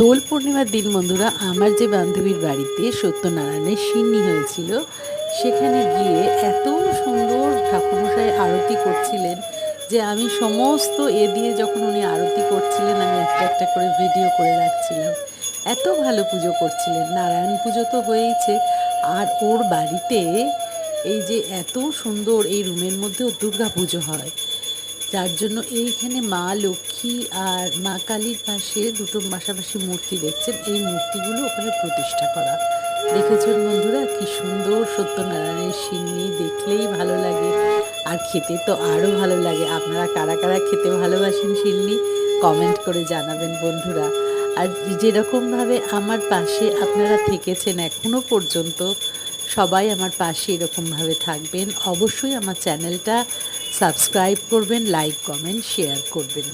দোল পূর্ণিমার দিন বন্ধুরা আমার যে বান্ধবীর বাড়িতে সত্যনারায়ণের সিন্নি হয়েছিল, সেখানে গিয়ে এত সুন্দর ঠাকুরমশাই আরতি করছিলেন যে আমি সমস্ত দিয়ে যখন উনি আরতি করছিলেন আমি একটা একটা করে ভিডিও করে রাখছিলাম। এত ভালো পুজো করছিলেন। নারায়ণ পুজো তো হয়েইছে, আর ওর বাড়িতে এই যে এত সুন্দর এই রুমের মধ্যেও দুর্গা পুজো হয়, যার জন্য এইখানে মা লক্ষ্মী আর মা কালীর পাশে দুটো পাশাপাশি মূর্তি দেখছেন। এই মূর্তিগুলো ওখানে প্রতিষ্ঠা করা। দেখেছেন বন্ধুরা কি সুন্দর সত্যনারায়ণের সিন্নি, দেখলেই ভালো লাগে আর খেতে তো আরও ভালো লাগে। আপনারা কারা কারা খেতে ভালোবাসেন সিন্নি কমেন্ট করে জানাবেন বন্ধুরা। আর যেরকমভাবে আমার পাশে আপনারা থেকেছেন এখনও পর্যন্ত, সবাই আমার পাশে এরকমভাবে থাকবেন। অবশ্যই আমার চ্যানেলটা সাবস্ক্রাইব করবেন, লাইক কমেন্ট শেয়ার করবেন।